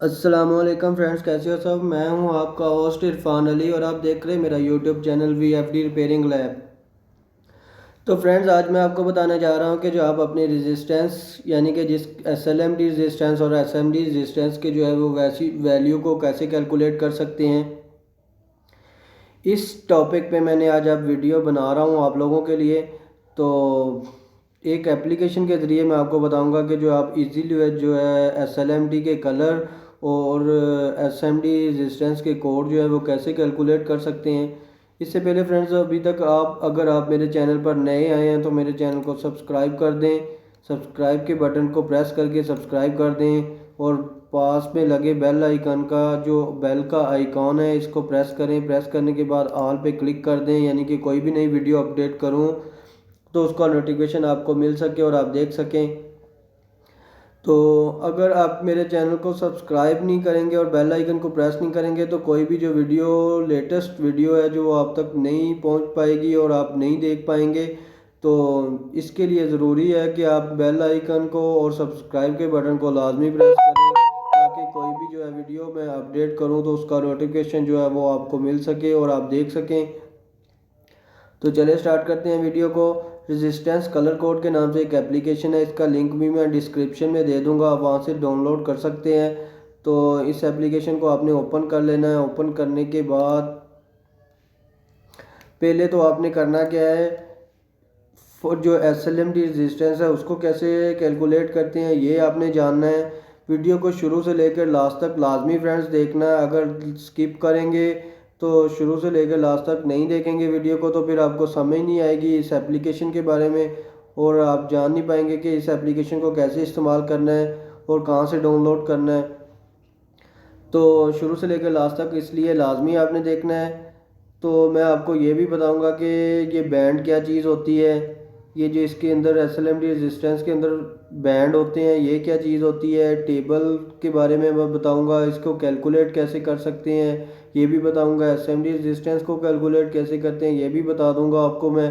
अस्सलामुअलैकुम फ्रेंड्स, कैसे हो सब। मैं हूं आपका होस्ट इरफान अली और आप देख रहे हैं मेरा YouTube channel VFD repairing lab. तो फ्रेंड्स, आज मैं आपको बताने जा रहा हूं कि जो आप अपनी रेजिस्टेंस यानी कि जिस SLMD रेजिस्टेंस और SMD रेजिस्टेंस के जो है वो वैसी वैल्यू को कैसे कैलकुलेट कर सकते हैं। इस टॉपिक पे मैंने आज आप वीडियो बना रहा हूं आप लोगों के लिए। तो एक एप्लीकेशन के ज़रिए मैं आपको बताऊंगा कि जो आप इजीली जो है SLMD के कलर और SMD रेजिस्टेंस के कोड जो है वो कैसे कैलकुलेट कर सकते हैं। इससे पहले फ्रेंड्स, अभी तक अगर आप मेरे चैनल पर नए आए हैं तो मेरे चैनल को सब्सक्राइब कर दें। सब्सक्राइब के बटन को प्रेस करके सब्सक्राइब कर दें और पास में लगे बेल आइकन का जो बेल का आइकॉन है इसको प्रेस करें। प्रेस करने के बाद ऑल पे क्लिक कर दें, यानी कि कोई भी नई वीडियो अपडेट करूं तो उसका नोटिफिकेशन आपको मिल सके और आप देख सकें। तो अगर आप मेरे चैनल को सब्सक्राइब नहीं करेंगे और बेल आइकन को प्रेस नहीं करेंगे तो कोई भी जो लेटेस्ट वीडियो है जो वो आप तक नहीं पहुंच पाएगी और आप नहीं देख पाएंगे। तो इसके लिए ज़रूरी है कि आप बेल आइकन को और सब्सक्राइब के बटन को लाजमी प्रेस करें, ताकि कोई भी जो है वीडियो मैं अपडेट करूं तो उसका नोटिफिकेशन जो है वो आपको मिल सके और आप देख सकें। तो चलिए स्टार्ट करते हैं वीडियो को। रेजिस्टेंस कलर कोड के नाम से एक एप्लीकेशन है, इसका लिंक भी मैं डिस्क्रिप्शन में दे दूंगा, आप वहाँ से डाउनलोड कर सकते हैं। तो इस एप्लीकेशन को आपने ओपन कर लेना है। ओपन करने के बाद पहले तो आपने करना क्या है, जो SLMD रेजिस्टेंस है उसको कैसे कैलकुलेट करते हैं ये आपने जानना है। वीडियो को शुरू से लेकर लास्ट तक लाजमी फ्रेंड्स देखना है। अगर स्किप करेंगे तो शुरू से लेकर लास्ट तक नहीं देखेंगे वीडियो को तो फिर आपको समझ नहीं आएगी इस एप्लीकेशन के बारे में और आप जान नहीं पाएंगे कि इस एप्लीकेशन को कैसे इस्तेमाल करना है और कहाँ से डाउनलोड करना है। तो शुरू से लेकर लास्ट तक इसलिए लाजमी आपने देखना है। तो मैं आपको ये भी बताऊंगा कि ये बैंड क्या चीज़ होती है। ये जो इसके अंदर SLMD रेजिस्टेंस के अंदर बैंड होते हैं ये क्या चीज़ होती है। टेबल के बारे में मैं बताऊंगा, इसको कैलकुलेट कैसे कर सकते हैं ये भी बताऊंगा। SMD रेजिस्टेंस को कैलकुलेट कैसे करते हैं ये भी बता दूंगा आपको मैं।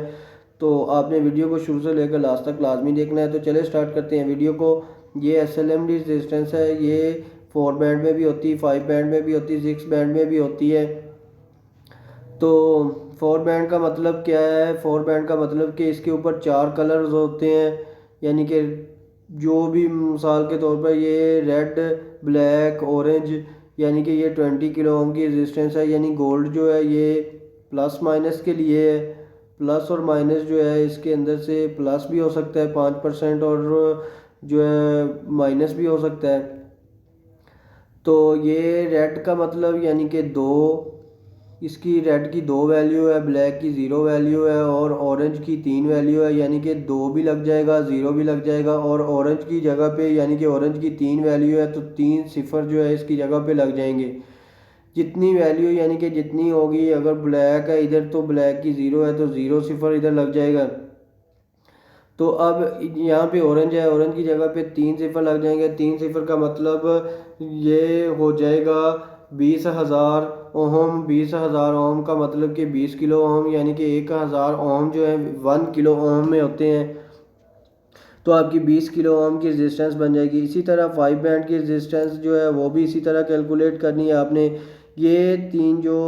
तो आपने वीडियो को शुरू से लेकर लास्ट तक लाजमी देखना है। तो चले स्टार्ट करते हैं वीडियो को। ये SLMD रेजिस्टेंस है, ये 4 बैंड में भी होती है, 5 बैंड में भी होती है, 6 बैंड में भी होती है। तो 4 बैंड का मतलब क्या है। 4 बैंड का मतलब कि इसके ऊपर 4 कलर्स होते हैं, यानी कि जो भी मिसाल के तौर पर ये रेड, ब्लैक, ऑरेंज, यानी कि ये 20 किलो ओम की रेजिस्टेंस है। यानी गोल्ड जो है ये प्लस माइनस के लिए है। प्लस और माइनस जो है इसके अंदर से प्लस भी हो सकता है 5% और जो है माइनस भी हो सकता है। तो ये रेड का मतलब यानी कि दो, इसकी रेड की 2 वैल्यू है, ब्लैक की 0 वैल्यू है और ऑरेंज की 3 वैल्यू है, यानी कि 2 भी लग जाएगा 0 भी लग जाएगा। और ऑरेंज की जगह पे यानी कि ऑरेंज की 3 वैल्यू है तो 3 सिफर जो है इसकी जगह पे लग जाएंगे। जितनी वैल्यू यानी कि जितनी होगी, अगर ब्लैक है इधर तो ब्लैक की 0 है तो 0 सिफर इधर लग जाएगा। तो अब यहाँ पे ऑरेंज है, ऑरेंज की जगह पे 3 सिफर लग जाएंगे। 3 सिफर का मतलब ये हो जाएगा 20,000 ओम। 20,000 ओम का मतलब कि 20 किलो ओम, यानी कि 1,000 ओम जो है 1 किलो ओम में होते हैं। तो आपकी 20 किलो ओम की रेजिस्टेंस बन जाएगी। इसी तरह 5 बैंड की रेजिस्टेंस जो है वो भी इसी तरह कैलकुलेट करनी है आपने। ये 3 जो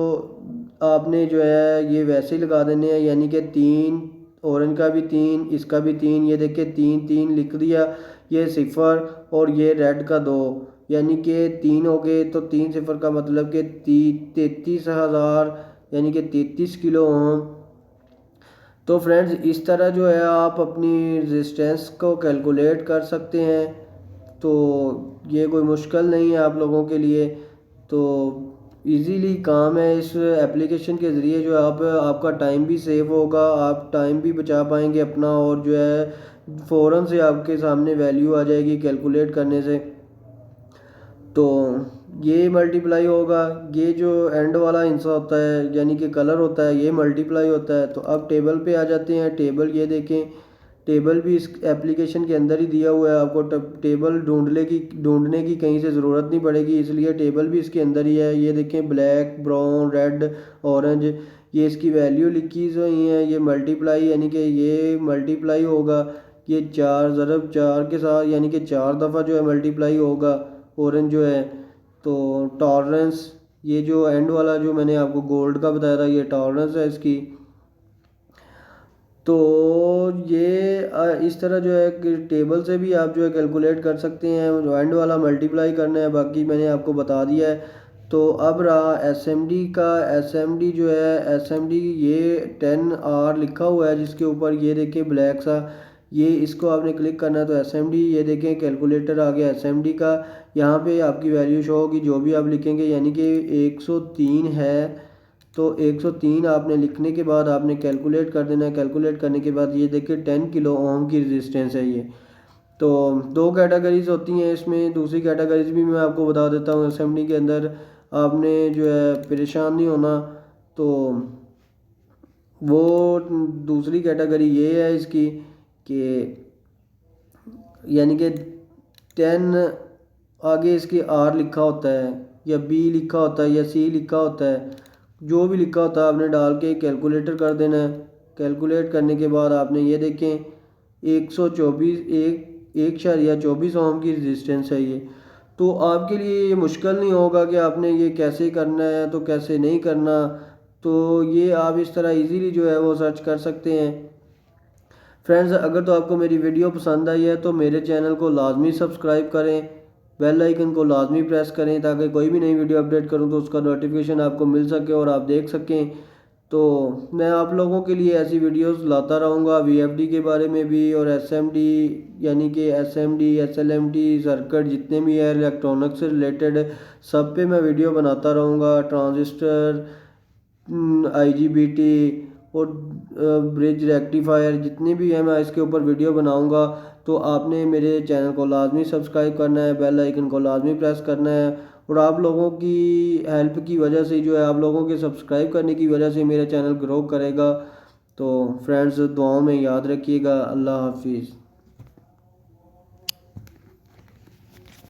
आपने जो है ये वैसे ही लगा देने हैं, यानी कि 3, ऑरेंज का भी 3, इसका भी 3, ये देखिए 3 3 लिख दिया। ये सिफर और ये रेड का 2, यानी कि 3 हो गए। तो 3 सिफर का मतलब कि 33,000 यानी कि 33 किलो ओम। तो फ्रेंड्स, इस तरह जो है आप अपनी रेजिस्टेंस को कैलकुलेट कर सकते हैं। तो ये कोई मुश्किल नहीं है आप लोगों के लिए। तो इजीली काम है। इस एप्लीकेशन के ज़रिए जो है आप आपका टाइम भी सेव होगा, आप टाइम भी बचा पाएंगे अपना और जो है फ़ौरन से आपके सामने वैल्यू आ जाएगी कैलकुलेट करने से। तो ये मल्टीप्लाई होगा, ये जो एंड वाला हिस्सा होता है यानी कि कलर होता है ये मल्टीप्लाई होता है। तो अब टेबल पे आ जाते हैं। टेबल ये देखें, टेबल भी इस एप्लीकेशन के अंदर ही दिया हुआ है। आपको टेबल ढूंढने की कहीं से ज़रूरत नहीं पड़ेगी, इसलिए टेबल भी इसके अंदर ही है। ये देखें ब्लैक, ब्राउन, रेड, ऑरेंज, ये इसकी वैल्यू लिखी हुई है। ये मल्टीप्लाई यानी कि ये मल्टीप्लाई होगा, ये 4 ज़रब 4 के साथ यानी कि 4 दफ़ा जो है मल्टीप्लाई होगा ऑरेंज जो है। तो टॉलरेंस, ये जो एंड वाला जो मैंने आपको गोल्ड का बताया था, ये टॉलरेंस है इसकी। तो ये इस तरह जो है कि टेबल से भी आप जो है कैलकुलेट कर सकते हैं। जो एंड वाला मल्टीप्लाई करना है, बाकी मैंने आपको बता दिया है। तो अब रहा एसएमडी का। एसएमडी जो है, एसएमडी ये 10R लिखा हुआ है जिसके ऊपर, ये देखिए ब्लैक सा, ये इसको आपने क्लिक करना है तो एसएमडी, ये देखें कैलकुलेटर आ गया एसएमडी का। यहाँ पे आपकी वैल्यू शो होगी जो भी आप लिखेंगे, यानी कि 103 है। तो 103 आपने लिखने के बाद आपने कैलकुलेट कर देना है। कैलकुलेट करने के बाद ये देखिए 10 किलो ओम की रेजिस्टेंस है ये। तो दो कैटेगरीज होती हैं इसमें, दूसरी कैटेगरीज भी मैं आपको बता देता हूँ। असेंबली के अंदर आपने जो है परेशान नहीं होना। तो वो दूसरी कैटेगरी ये है इसकी कि यानी कि 10 आगे इसके आर लिखा होता है या बी लिखा होता है या सी लिखा होता है, जो भी लिखा होता है आपने डाल के कैलकुलेटर कर देना है। कैलकुलेट करने के बाद आपने ये देखें 124 1.24 ओम की रेजिस्टेंस है ये। तो आपके लिए ये मुश्किल नहीं होगा कि आपने ये कैसे करना है तो कैसे नहीं करना। तो ये आप इस तरह इजीली जो है वो सर्च कर सकते हैं। फ्रेंड्स, अगर तो आपको मेरी वीडियो पसंद आई है तो मेरे चैनल को लाजमी सब्सक्राइब करें, बेल आइकन को लाजमी प्रेस करें ताकि कोई भी नई वीडियो अपडेट करूं तो उसका नोटिफिकेशन आपको मिल सके और आप देख सकें। तो मैं आप लोगों के लिए ऐसी वीडियोस लाता रहूँगा, वीएफडी के बारे में भी और एसएमडी, यानी कि एसएमडी एसएलएमडी सर्किट जितने भी है इलेक्ट्रॉनिक्स से रिलेटेड, सब पे मैं वीडियो बनाता रहूँगा। ट्रांजिस्टर, आईजीबीटी और ब्रिज रेक्टिफायर जितने भी हैं मैं इसके ऊपर वीडियो बनाऊंगा। तो आपने मेरे चैनल को लाजमी सब्सक्राइब करना है, बेल आइकन को लाजमी प्रेस करना है। और आप लोगों की हेल्प की वजह से जो है, आप लोगों के सब्सक्राइब करने की वजह से मेरा चैनल ग्रो करेगा। तो फ्रेंड्स, दुआओं में याद रखिएगा। अल्लाह हाफिज़।